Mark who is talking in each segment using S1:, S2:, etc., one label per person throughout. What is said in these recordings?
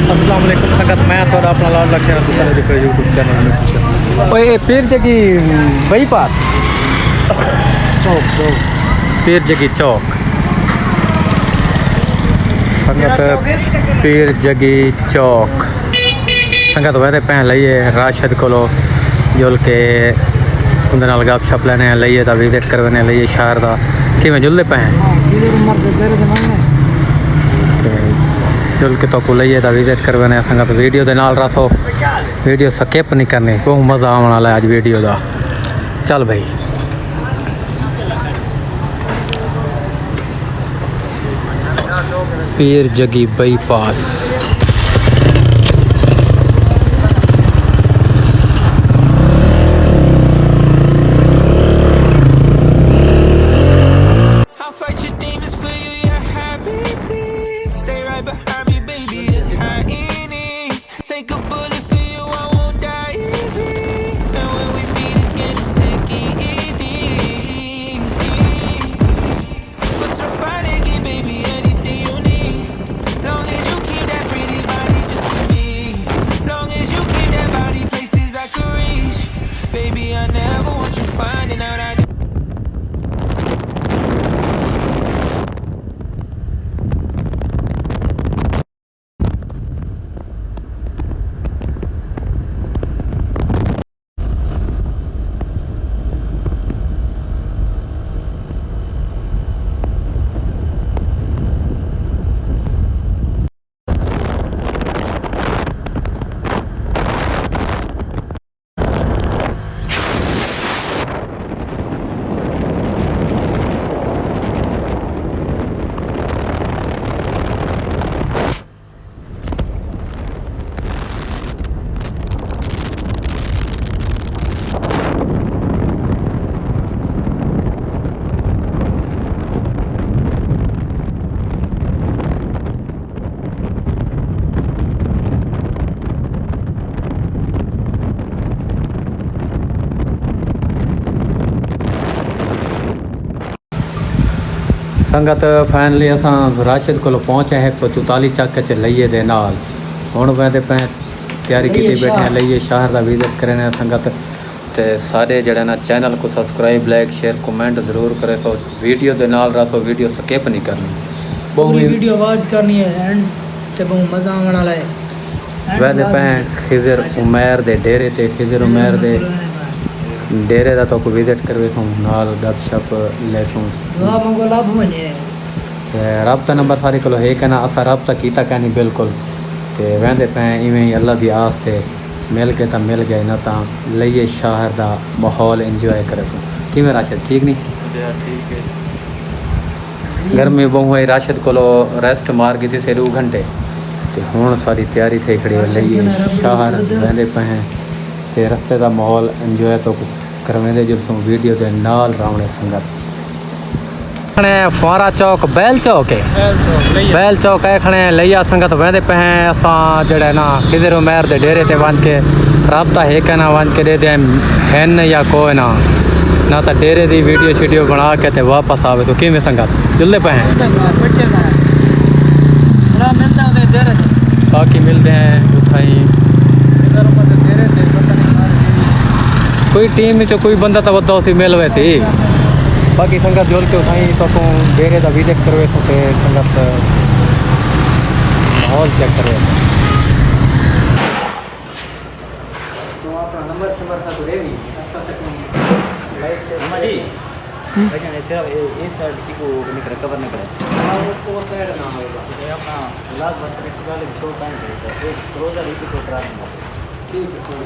S1: अस्सलाम वालेकुम संगत, मैं थोड़ा अपना लाल रखे दूसरे देखो यूट्यूब चैनल में। और ये पीर जगी वही पास चौक पीर जगी चौक संगत, पीर जगी चौक संगत वैसे पैं लइए राशिद कोलो जुल के उनके नाल गपशप लेने लइए तो विजिट करवाने लइए शहर का किमें जुलते पैं जुल के तो को लइए तो विजिट करवाने संगत। वीडियो के नाल रखो, वीडियो स्किप नहीं करनी, बहुत मज़ा आने वाला है आज वीडियो का। चल भाई पीर जगी बाईपास संगत फाइनली अस राशिद को पहुँचे हैं 144 चक च लइए दे नाल हुण वैसे पे तैयारी की बैठे हैं लइए शहर का विजिट करें संगत। तो सारे जड़े ना चैनल को सब्सक्राइब लाइक शेयर कमेंट जरूर करें। तो वीडियो के नाल रहो, वीडियो स्किप नहीं करनी, बहुत
S2: वीडियो आवाज करनी है एंड ते बहुत मज़ा आने वाला है।
S1: वैसे पे खिजर उमैर दे डेरे ते खिजर उमैर दे डेरे का तो विजिट करवे सूँ नाल गपशप ले सूँ। रबता नंबर सारे को है कहना असा रबता किया कहनी बिल्कुल। तो वहदे पे इवें ही अल्लाह की आस से मिल गए तो मिल गए, ना तो लइए शहर का माहौल इंजॉय करे सूँ। किमें राशिद ठीक नहीं?
S3: ठीक है।
S1: गर्मी बहु है, राशिद को रेस्ट मार गई थी 2 घंटे। तो हूँ सारी तैयारी थी खड़ी लइए शहर वहदे पे ते रस्ते का माहौल इंजॉय तो करवेंदे जुलसूँ वीडियो के नाल रावणे संगत। फुआरा चौक बैल चौक है, बैल चौक है खने लिया संगत वहदे पे असा जड़े ना खिजर उमैर दे डेरे ते वन के रबता है ना वन के दे दे हैन या कोई ना तो डेरे की वीडियो शीडियो बना के ते वापस आवे। तो किमें संगत जुलते पे बाकी मिलते हैं उठाई कोई टीम में कोई बंदा तो वह उसी मिल वैसे ही। बाकी संगत जोल के उठाई तो डेरे का विजिट करवे तो संगत माहौल चेक करवे। तो आपका नंबर सा तो है नहीं लेकिन ऐसे इस साइड की को कवर नहीं करे वो साइड ना होगा अपना लास्ट बस के वाले शो टाइम करेगा एक रोजा रीति को ट्राई ठीक है।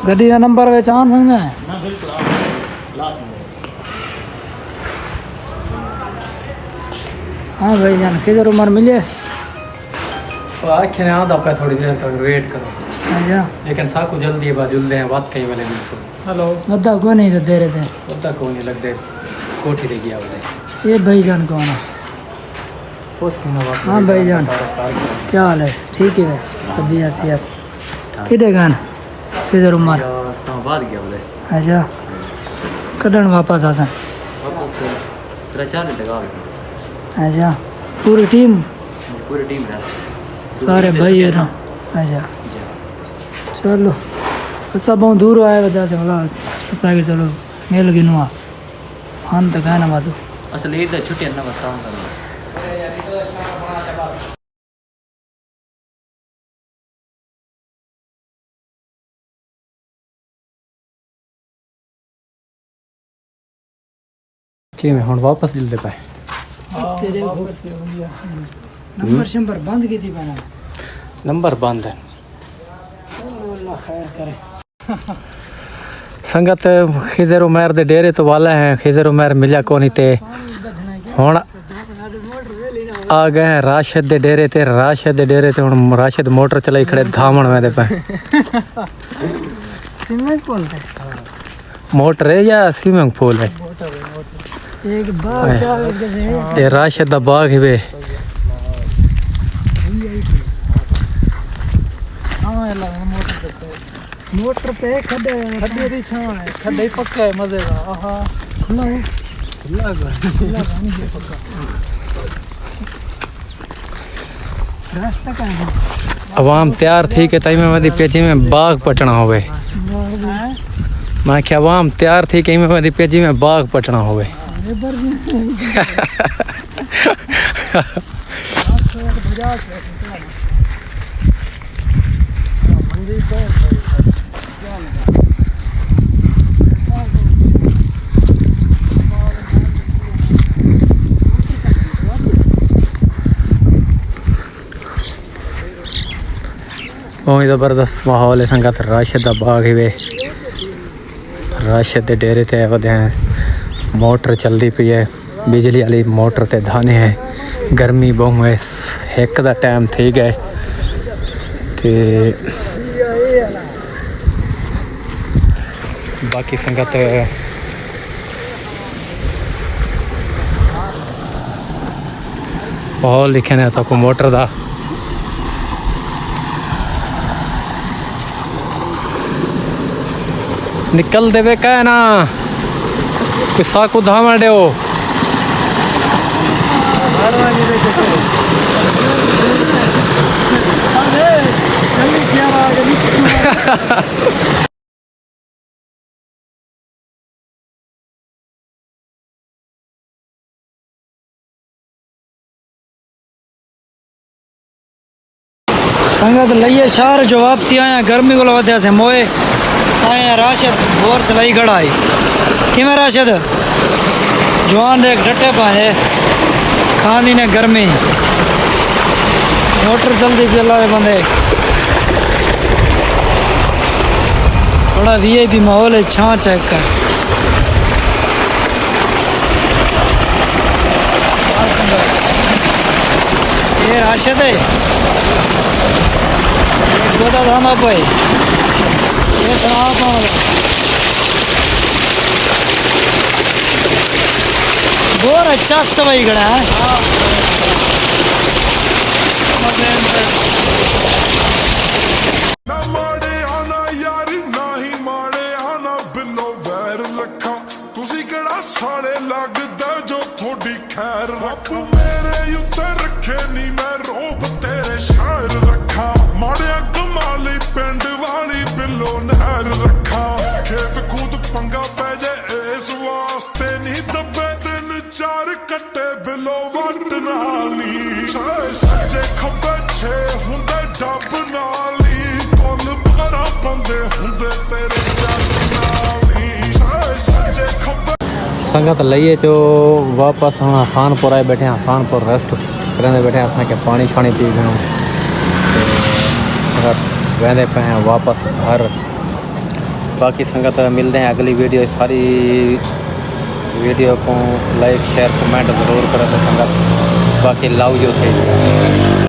S2: गड्डी का नंबर वे चांद संग है
S3: ना बिल्कुल लास्ट में।
S2: हाँ भाई जान किधर उम्र मिले
S1: तो आखिर आधा पे थोड़ी देर तक वेट करो।
S2: अच्छा
S1: लेकिन साकू जल्दी बात जुलते हैं बात कहीं वाले बिल्कुल। हेलो
S2: मद्दा को नहीं तो दे रहे थे
S1: उदा को नहीं लगते कोठी दे गया बोले
S2: ये भाई जान कौन है? हाँ भाई जान क्या हाल है? ठीक है भाई अभी ऐसी आप किधर गान किधर उम्र
S3: इस्लामाबाद गया बोले।
S2: अच्छा कदन वापस आसन
S3: वापस 3-4 दिन तक आ गए।
S2: अच्छा पूरी टीम
S3: पूरी टीम है
S2: सारे भाई है ना अच्छा चलो सब बहुत दूर आया वजह से बोला असांखे चलो मेल गिनो आहे हान त कान वादो
S3: असल ईद छुट्टी न बताऊं करो
S1: कि मैं हुन वापस जल्दी पे
S2: तेरे नंबर शंबर बंद की थी बना
S1: नंबर बंद है
S2: अल्लाह खैर करे
S1: संगत खिजर उमर दे डेरे तो वाला है खिजर उमर मिलिया कोनी ते हुन आ गए हैं राशिद दे डेरे ते हुन राशिद मोटर चलाई खड़े धामण में दे पे
S2: स्विमिंग पूल थे
S1: मोटर है या स्विमिंग पूल है
S2: एक बाग शाह
S1: ये राशिद दा बाग है वे
S2: हाँ अल्लाह मोटर पे खड्डे खड्डे दी छां है खड्डे ही पक्का है मजे का आहा खुला है खुला पानी है पक्का रास्ता का है
S1: अवाम तैयार थी के तई में मदी पेजी में बाग पटना होवे मैं क्या अवाम तैयार थी के में मदी पेजी में बाग पटना होवे बहुत ज़बरदस्त माहौल है संगत राशिद दा बाग है वे राशिद दे डेरे ते वधे हैं मोटर चलती पई है बिजली वाली मोटर ते धाने हैं गर्मी बहुत है एक दा टाइम थी गए ते बाकी संगत माहौल लिखे ने तो मोटर दा निकल देवे का ना किस्सा को धाम दो
S2: संगत लइए शहर जो वापसी आया गर्मी को वजह से मोए आया राशिद बोर चलाई खड़ा है किमें राशिद जवान देख डटे पाए खानी ने गर्मी मोटर जल्दी पिला बंदे थोड़ा वीआईपी माहौल है छां चेक कर ये राशिद है गोदा धामा पे ये सराप बोर अच्छा सवाई गड़ा है
S4: ना माड़े आना यारी ना ही माड़े आना बिलो वैर रखा तुसी केड़ा साले लगदा जो थोड़ी खैर रख मेरे उत्ते रखे नी मैं रोब तेरे शायर रखा माड़े कमाली पिंड वाली बिलो नहर रखा खेत कूद पंगा पै जाए इस वास्ते नी दबे तीन चार कट्टे बिलो वट नाली सच्चे खब्बे छे हुंदे डब नाली कुल 12 बंदे हुंदे तेरे जग नाली सच्चे खब्बे
S1: संगत लइए जो वापस हम हसानपुर आए बैठे हसानपुर रेस्ट करने बैठे असा के पानी शानी पी गए वहदे पे हैं वापस घर बाकी संगत मिलते हैं अगली वीडियो सारी वीडियो को लाइक शेयर कमेंट ज़रूर करें तो संगत बाकी लव जो थे